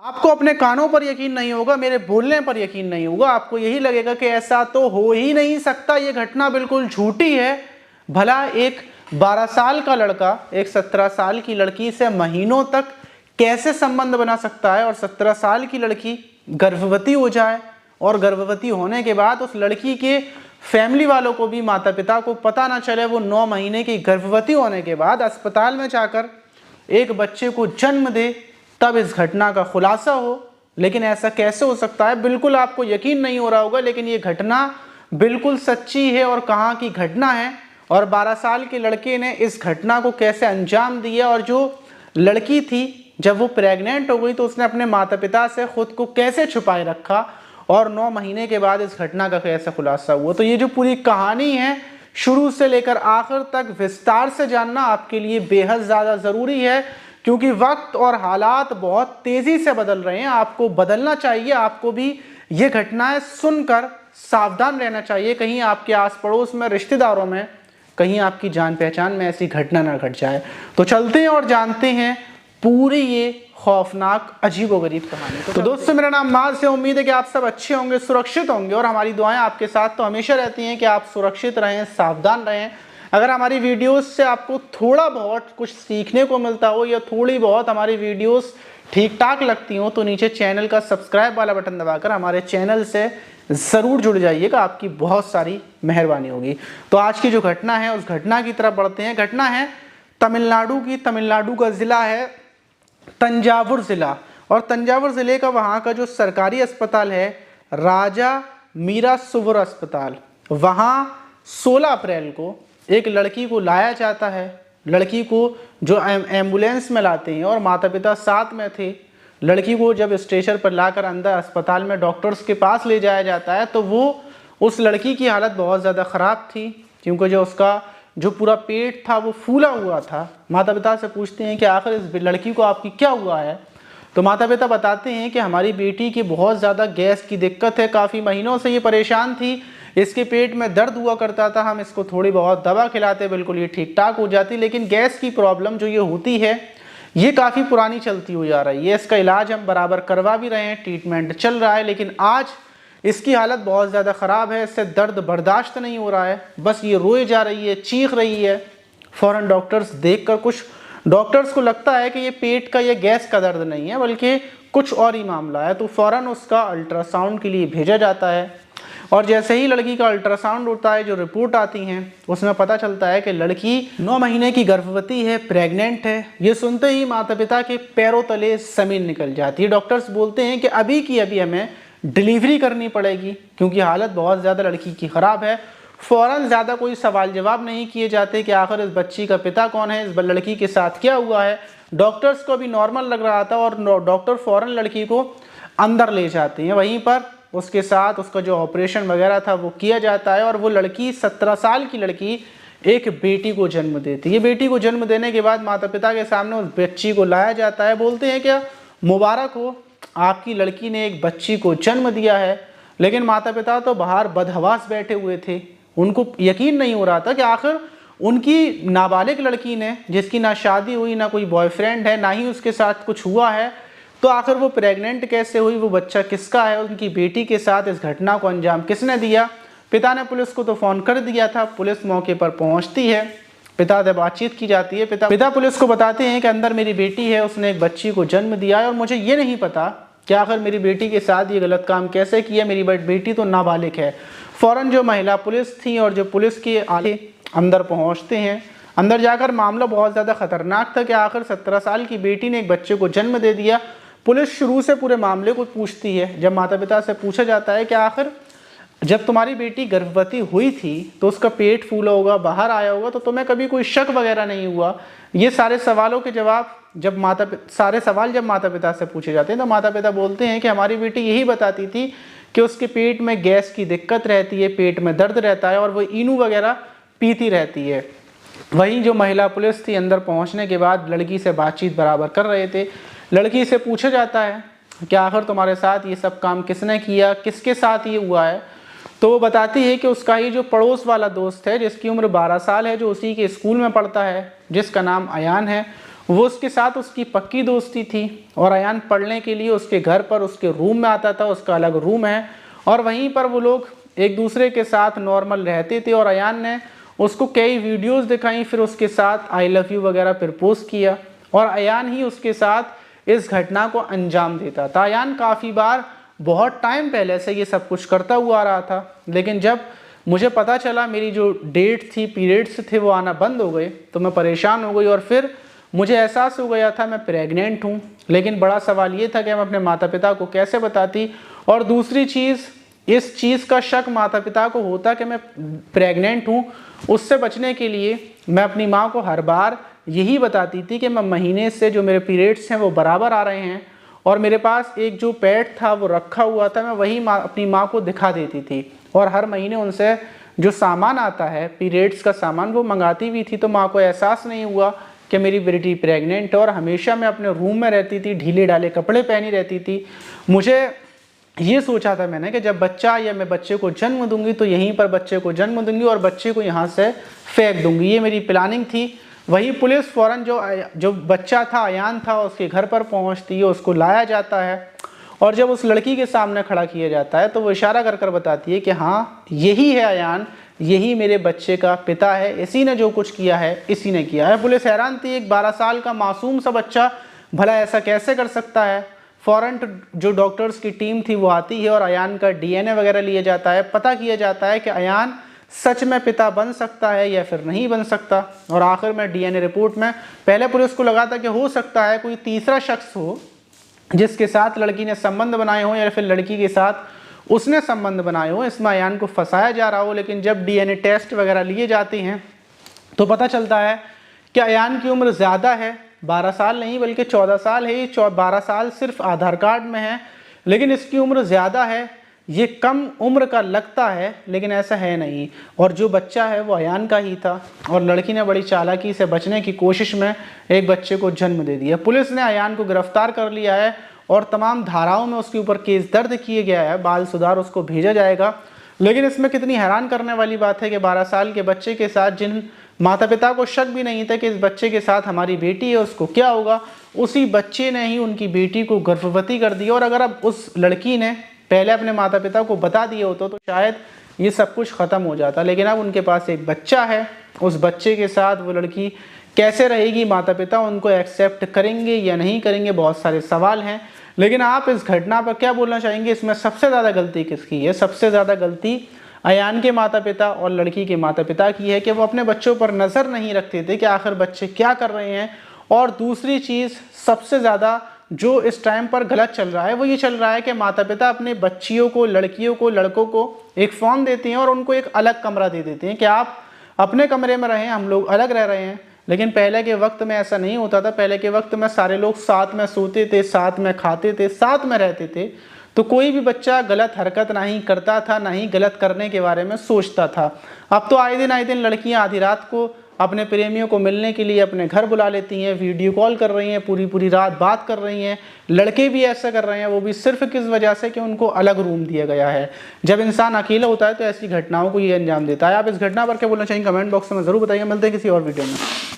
आपको अपने कानों पर यकीन नहीं होगा, मेरे बोलने पर यकीन नहीं होगा। आपको यही लगेगा कि ऐसा तो हो ही नहीं सकता, ये घटना बिल्कुल झूठी है। भला एक 12 साल का लड़का एक 17 साल की लड़की से महीनों तक कैसे संबंध बना सकता है, और 17 साल की लड़की गर्भवती हो जाए और गर्भवती होने के बाद उस लड़की के फैमिली वालों को भी, माता पिता को पता ना चले, वो 9 महीने की गर्भवती होने के बाद अस्पताल में जाकर एक बच्चे को जन्म दे, तब इस घटना का खुलासा हो। लेकिन ऐसा कैसे हो सकता है? बिल्कुल आपको यकीन नहीं हो रहा होगा, लेकिन ये घटना बिल्कुल सच्ची है। और कहाँ की घटना है, और 12 साल के लड़के ने इस घटना को कैसे अंजाम दिया, और जो लड़की थी जब वो प्रेग्नेंट हो गई तो उसने अपने माता पिता से खुद को कैसे छुपाए रखा, और 9 महीने के बाद इस घटना का कैसे खुलासा हुआ। तो ये जो पूरी कहानी है, शुरू से लेकर आखिर तक विस्तार से जानना आपके लिए बेहद ज़्यादा ज़रूरी है, क्योंकि वक्त और हालात बहुत तेज़ी से बदल रहे हैं। आपको बदलना चाहिए, आपको भी ये घटनाएं सुनकर सावधान रहना चाहिए, कहीं आपके आस पड़ोस में, रिश्तेदारों में, कहीं आपकी जान पहचान में ऐसी घटना ना घट जाए। तो चलते हैं और जानते हैं पूरी ये खौफनाक अजीबोगरीब कहानी। तो दोस्तों, मेरा नाम माज है। उम्मीद है कि आप सब अच्छे होंगे, सुरक्षित होंगे, और हमारी दुआएं आपके साथ तो हमेशा रहती हैं कि आप सुरक्षित रहें, सावधान रहें। अगर हमारी वीडियोस से आपको थोड़ा बहुत कुछ सीखने को मिलता हो, या थोड़ी बहुत हमारी वीडियोस ठीक ठाक लगती हो, तो नीचे चैनल का सब्सक्राइब वाला बटन दबाकर हमारे चैनल से ज़रूर जुड़ जाइएगा, आपकी बहुत सारी मेहरबानी होगी। तो आज की जो घटना है, उस घटना की तरफ बढ़ते हैं। घटना है तमिलनाडु की। तमिलनाडु का ज़िला है तंजावुर ज़िला, और तंजावुर ज़िले का वहाँ का जो सरकारी अस्पताल है, राजा मीरासुवर अस्पताल, वहाँ 16 अप्रैल को एक लड़की को लाया जाता है। लड़की को जो एम्बुलेंस में लाते हैं, और माता पिता साथ में थे। लड़की को जब स्ट्रेचर पर लाकर अंदर अस्पताल में डॉक्टर्स के पास ले जाया जाता है, तो वो उस लड़की की हालत बहुत ज़्यादा ख़राब थी, क्योंकि जो उसका जो पूरा पेट था वो फूला हुआ था। माता पिता से पूछते हैं कि आखिर इस लड़की को आपकी क्या हुआ है, तो माता पिता बताते हैं कि हमारी बेटी की बहुत ज़्यादा गैस की दिक्कत है, काफ़ी महीनों से ये परेशान थी, इसके पेट में दर्द हुआ करता था, हम इसको थोड़ी बहुत दवा खिलाते बिल्कुल ये ठीक ठाक हो जाती, लेकिन गैस की प्रॉब्लम जो ये होती है, ये काफ़ी पुरानी चलती हुई आ रही है। इसका इलाज हम बराबर करवा भी रहे हैं, ट्रीटमेंट चल रहा है, लेकिन आज इसकी हालत बहुत ज़्यादा ख़राब है, इससे दर्द बर्दाश्त नहीं हो रहा है, बस ये रोए जा रही है, चीख रही है। फ़ौरन डॉक्टर्स देखकर, कुछ डॉक्टर्स को लगता है कि ये पेट का, ये गैस का दर्द नहीं है, बल्कि कुछ और ही मामला है, तो फ़ौरन उसका अल्ट्रासाउंड के लिए भेजा जाता है। और जैसे ही लड़की का अल्ट्रासाउंड होता है, जो रिपोर्ट आती हैं, उसमें पता चलता है कि लड़की 9 महीने की गर्भवती है, प्रेग्नेंट है। ये सुनते ही माता पिता के पैरों तले ज़मीन निकल जाती है। डॉक्टर्स बोलते हैं कि अभी की अभी हमें डिलीवरी करनी पड़ेगी, क्योंकि हालत बहुत ज़्यादा लड़की की ख़राब है। फ़ौरन ज़्यादा कोई सवाल जवाब नहीं किए जाते कि आखिर इस बच्ची का पिता कौन है, इस लड़की के साथ क्या हुआ है। डॉक्टर्स को भी नॉर्मल लग रहा था, और डॉक्टर फ़ौरन लड़की को अंदर ले जाते हैं। वहीं पर उसके साथ उसका जो ऑपरेशन वगैरह था वो किया जाता है, और वो लड़की 17 साल की लड़की एक बेटी को जन्म देती है। ये बेटी को जन्म देने के बाद माता पिता के सामने उस बच्ची को लाया जाता है। बोलते हैं कि मुबारक हो, आपकी लड़की ने एक बच्ची को जन्म दिया है। लेकिन माता पिता तो बाहर बदहवास बैठे हुए थे, उनको यकीन नहीं हो रहा था कि आखिर उनकी नाबालिग लड़की ने, जिसकी ना शादी हुई, ना कोई बॉयफ्रेंड है, ना ही उसके साथ कुछ हुआ है, तो आखिर वो प्रेग्नेंट कैसे हुई, वो बच्चा किसका है, उनकी बेटी के साथ इस घटना को अंजाम किसने दिया। पिता ने पुलिस को तो फ़ोन कर दिया था, पुलिस मौके पर पहुंचती है, पिता से बातचीत की जाती है। पिता पुलिस को बताते हैं कि अंदर मेरी बेटी है, उसने एक बच्ची को जन्म दिया है, और मुझे ये नहीं पता कि आखिर मेरी बेटी के साथ ये गलत काम कैसे किया, मेरी बेटी तो नाबालिग है। फ़ौरन जो महिला पुलिस थी और जो पुलिस के आले अंदर पहुंचते हैं। अंदर जाकर मामला बहुत ज़्यादा ख़तरनाक था कि आखिर 17 साल की बेटी ने एक बच्चे को जन्म दे दिया। पुलिस शुरू से पूरे मामले को पूछती है। जब माता पिता से पूछा जाता है कि आखिर जब तुम्हारी बेटी गर्भवती हुई थी तो उसका पेट फूला होगा, बाहर आया होगा, तो तुम्हें कभी कोई शक वगैरह नहीं हुआ। ये सारे सवालों के जवाब जब सारे सवाल जब माता पिता से पूछे जाते हैं तो माता पिता बोलते हैं कि हमारी बेटी यही बताती थी कि उसके पेट में गैस की दिक्कत रहती है, पेट में दर्द रहता है, और वो इनू वगैरह पीती रहती है। वहीं जो महिला पुलिस थी अंदर पहुंचने के बाद लड़की से बातचीत बराबर कर रहे थे। लड़की से पूछा जाता है कि आखिर तुम्हारे साथ ये सब काम किसने किया, किसके साथ ये हुआ है। तो वो बताती है कि उसका ही जो पड़ोस वाला दोस्त है, जिसकी उम्र 12 साल है, जो उसी के स्कूल में पढ़ता है, जिसका नाम अयान है, वो उसके साथ उसकी पक्की दोस्ती थी और अयान पढ़ने के लिए उसके घर पर उसके रूम में आता था, उसका अलग रूम है और वहीं पर वो लोग एक दूसरे के साथ नॉर्मल रहते थे। और अयान ने उसको कई वीडियोस दिखाई, फिर उसके साथ आई लव यू वगैरह प्रपोज किया और अयान ही उसके साथ इस घटना को अंजाम देता था। अयान काफ़ी बार बहुत टाइम पहले से ये सब कुछ करता हुआ आ रहा था, लेकिन जब मुझे पता चला मेरी जो डेट थी, पीरियड्स थे, वो आना बंद हो गए तो मैं परेशान हो गई और फिर मुझे एहसास हो गया था मैं प्रेग्नेंट हूँ। लेकिन बड़ा सवाल ये था कि मैं अपने माता पिता को कैसे बताती, और दूसरी चीज़, इस चीज़ का शक माता पिता को होता कि मैं प्रेग्नेंट हूँ, उससे बचने के लिए मैं अपनी माँ को हर बार यही बताती थी कि मैं महीने से जो मेरे पीरियड्स हैं वो बराबर आ रहे हैं और मेरे पास एक जो पैड था वो रखा हुआ था, मैं वही अपनी माँ को दिखा देती थी और हर महीने उनसे जो सामान आता है पीरियड्स का सामान वो मंगाती भी थी। तो माँ को एहसास नहीं हुआ कि मेरी बेटी प्रेग्नेंट है और हमेशा मैं अपने रूम में रहती थी, ढीले ढाले कपड़े पहनी रहती थी। मुझे ये सोचा था मैंने कि जब बच्चा या मैं बच्चे को जन्म दूंगी तो यहीं पर बच्चे को जन्म दूंगी और बच्चे को यहाँ से फेंक दूंगी, ये मेरी प्लानिंग थी। वही पुलिस फ़ौरन जो बच्चा था, अयान था, उसके घर पर पहुँचती है, उसको लाया जाता है और जब उस लड़की के सामने खड़ा किया जाता है तो वो इशारा कर कर बताती है कि हाँ यही है अयान, यही मेरे बच्चे का पिता है, इसी ने जो कुछ किया है इसी ने किया है। पुलिस हैरान थी, एक 12 साल का मासूम सा बच्चा भला ऐसा कैसे कर सकता है। फ़ौरन जो डॉक्टर्स की टीम थी वो आती है और अयान का डीएनए वगैरह लिया जाता है, पता किया जाता है कि अयान सच में पिता बन सकता है या फिर नहीं बन सकता। और आखिर में डीएनए रिपोर्ट में पहले पुलिस को लगा था कि हो सकता है कोई तीसरा शख्स हो जिसके साथ लड़की ने संबंध बनाए हो या फिर लड़की के साथ उसने संबंध बनाए हो, इसमें अयान को फंसाया जा रहा हो। लेकिन जब डीएनए टेस्ट वगैरह लिए जाते हैं तो पता चलता है कि अयान की उम्र ज़्यादा है, 12 साल नहीं बल्कि 14 साल है। 12 साल सिर्फ आधार कार्ड में है, लेकिन इसकी उम्र ज़्यादा है। ये कम उम्र का लगता है लेकिन ऐसा है नहीं। और जो बच्चा है वो अयान का ही था और लड़की ने बड़ी चालाकी से बचने की कोशिश में एक बच्चे को जन्म दे दिया। पुलिस ने अयान को गिरफ्तार कर लिया है और तमाम धाराओं में उसके ऊपर केस दर्ज किए गया है, बाल सुधार उसको भेजा जाएगा। लेकिन इसमें कितनी हैरान करने वाली बात है कि 12 साल के बच्चे के साथ जिन माता पिता को शक भी नहीं था कि इस बच्चे के साथ हमारी बेटी है, उसको क्या होगा, उसी बच्चे ने ही उनकी बेटी को गर्भवती कर दिया। और अगर अब उस लड़की ने पहले अपने माता पिता को बता दिया होता तो शायद ये सब कुछ ख़त्म हो जाता। लेकिन अब उनके पास एक बच्चा है, उस बच्चे के साथ वो लड़की कैसे रहेगी, माता पिता उनको एक्सेप्ट करेंगे या नहीं करेंगे, बहुत सारे सवाल हैं। लेकिन आप इस घटना पर क्या बोलना चाहेंगे, इसमें सबसे ज़्यादा गलती किसकी है? सबसे ज़्यादा गलती अयान के माता पिता और लड़की के माता पिता की है कि वो अपने बच्चों पर नज़र नहीं रखते थे कि आखिर बच्चे क्या कर रहे हैं। और दूसरी चीज़ सबसे ज़्यादा जो इस टाइम पर गलत चल रहा है वो ये चल रहा है कि माता पिता अपने बच्चियों को, लड़कियों को, लड़कों को एक फ़ोन देते हैं और उनको एक अलग कमरा दे देते हैं कि आप अपने कमरे में रहें, हम लोग अलग रह रहे हैं। लेकिन पहले के वक्त में ऐसा नहीं होता था। पहले के वक्त में सारे लोग साथ में सोते थे, साथ में खाते थे, साथ में रहते थे, तो कोई भी बच्चा गलत हरकत नहीं करता था, ना ही गलत करने के बारे में सोचता था। अब तो आए दिन लड़कियां आधी रात को अपने प्रेमियों को मिलने के लिए अपने घर बुला लेती हैं, वीडियो कॉल कर रही हैं, पूरी पूरी रात बात कर रही हैं। लड़के भी ऐसा कर रहे हैं, वो भी सिर्फ किस वजह से कि उनको अलग रूम दिया गया है। जब इंसान अकेला होता है तो ऐसी घटनाओं को ये अंजाम देता है। आप इस घटना पर क्या बोलना चाहेंगे कमेंट बॉक्स में ज़रूर बताइए। मिलते हैं किसी और वीडियो में।